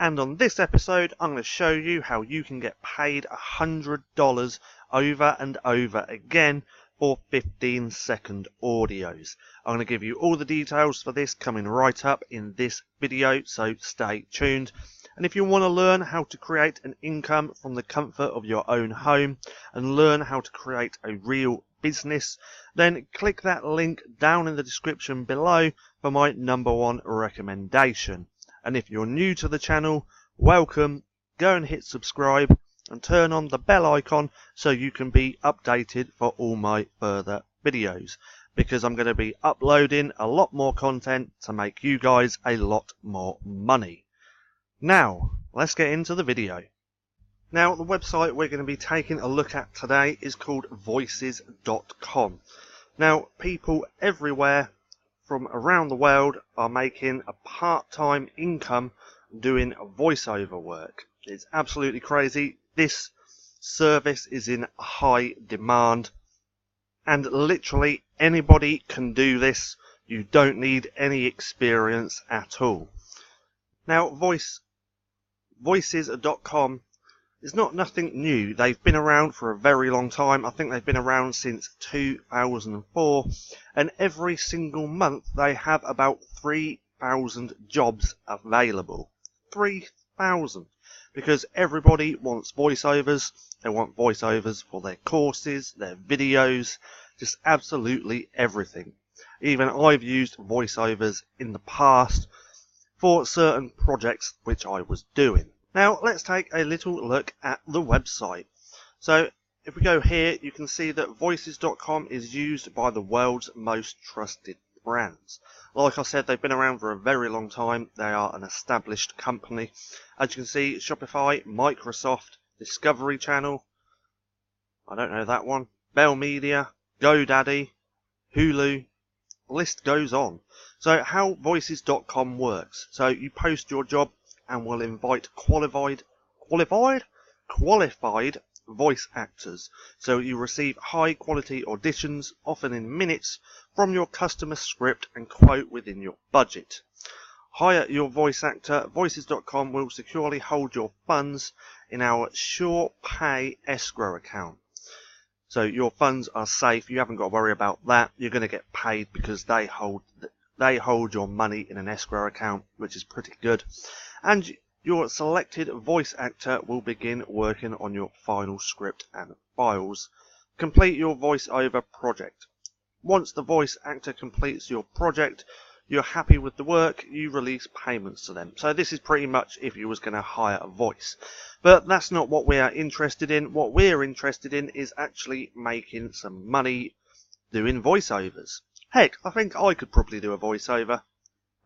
And on this episode, I'm going to show you how you can get paid $100 over and over again for 15-second audios. I'm going to give you all the details for this coming right up in this video, so stay tuned. And if you want to learn how to create an income from the comfort of your own home and learn how to create a real business, then click that link down in the description below for my #1 recommendation. And if you're new to the channel, welcome, go and hit subscribe and turn on the bell icon so you can be updated for all my further videos, because I'm going to be uploading a lot more content to make you guys a lot more money. Now, let's get into the video. Now, the website we're going to be taking a look at today is called voices.com. Now, people everywhere from around the world are making a part-time income doing voiceover work. It's absolutely crazy. This service is in high demand, and literally anybody can do this. You don't need any experience at all. Now, voices.com is nothing new. They've been around for a very long time. I think they've been around since 2004, and every single month they have about 3,000 jobs available. 3,000, because everybody wants voiceovers. They want voiceovers for their courses, their videos, just absolutely everything. Even I've used voiceovers in the past for certain projects which I was doing. Now, let's take a little look at the website. So, if we go here, you can see that voices.com is used by the world's most trusted brands. Like I said, they've been around for a very long time. They are an established company. As you can see, Shopify, Microsoft, Discovery Channel, I don't know that one, Bell Media, GoDaddy, Hulu, the list goes on. So, how voices.com works. So, you post your job and will invite qualified voice actors. So you receive high quality auditions, often in minutes, from your customer script and quote within your budget. Hire your voice actor. Voices.com will securely hold your funds in our Sure Pay escrow account. So your funds are safe. You haven't got to worry about that. You're going to get paid because they hold your money in an escrow account, which is pretty good. And your selected voice actor will begin working on your final script and files. Complete your voiceover project. Once the voice actor completes your project, you're happy with the work, you release payments to them. So this is pretty much if you was going to hire a voice. But that's not what we are interested in. What we're interested in is actually making some money doing voiceovers. Heck, I think I could probably do a voiceover.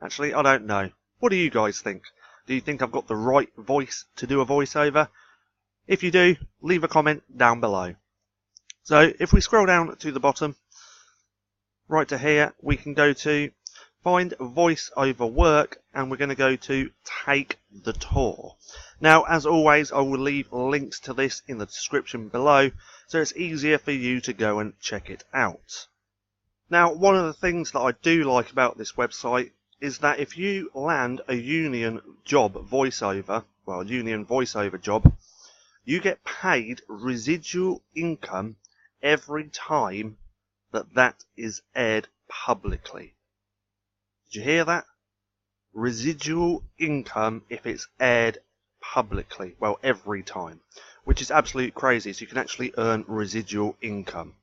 Actually, I don't know. What do you guys think? Do you think I've got the right voice to do a voiceover? If you do, leave a comment down below. So if we scroll down to the bottom, right to here, we can go to find voiceover work, and we're going to go to take the tour. Now, as always, I will leave links to this in the description below, so it's easier for you to go and check it out. Now, one of the things that I do like about this website is that if you land a union voiceover job, you get paid residual income every time that is aired publicly. Did you hear that? Residual income if it's aired publicly. Well, every time, which is absolutely crazy. So you can actually earn residual income.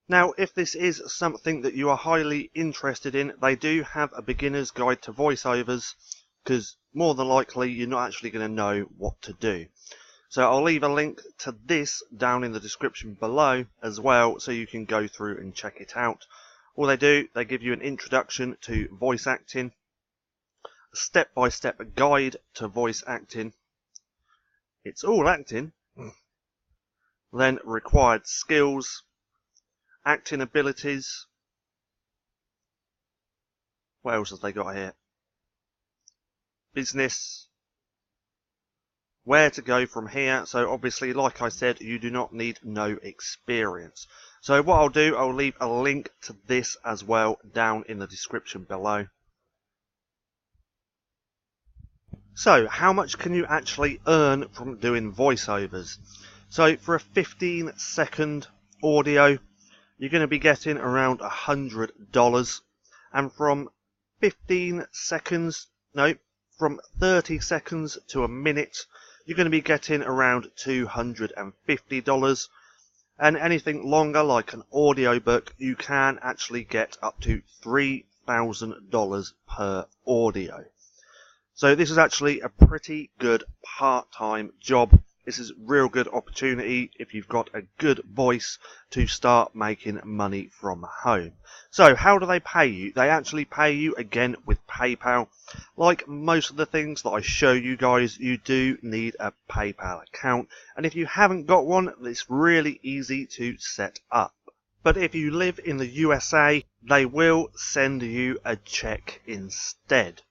Now, if this is something that you are highly interested in, they do have a beginner's guide to voiceovers, because more than likely you're not actually going to know what to do. So I'll leave a link to this down in the description below as well, so you can go through and check it out. All they do, they give you an introduction to voice acting, a step-by-step guide to voice acting. It's all acting. Then required skills, acting abilities. What else have they got here? Business. Where to go from here. So obviously, like I said, you do not need no experience. So what I'll do, I'll leave a link to this as well down in the description below. So, how much can you actually earn from doing voiceovers? So, for a 15-second audio, you're going to be getting around $100. And from 15 seconds, no, from 30 seconds to a minute, you're going to be getting around $250. And anything longer, like an audiobook, you can actually get up to $3,000 per audio. So this is actually a pretty good part-time job. This is a real good opportunity if you've got a good voice to start making money from home. So how do they pay you? They actually pay you again with PayPal. Like most of the things that I show you guys, you do need a PayPal account. And if you haven't got one, it's really easy to set up. But if you live in the USA, they will send you a check instead.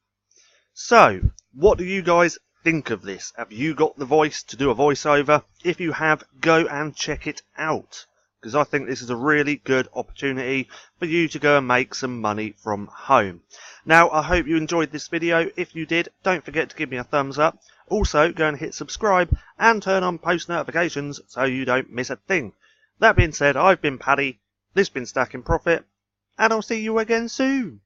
So, what do you guys think of this? Have you got the voice to do a voiceover? If you have, go and check it out, because I think this is a really good opportunity for you to go and make some money from home. Now, I hope you enjoyed this video. If you did, don't forget to give me a thumbs up. Also, go and hit subscribe and turn on post notifications so you don't miss a thing. That being said, I've been Paddy, this has been Stacking Profit, and I'll see you again soon.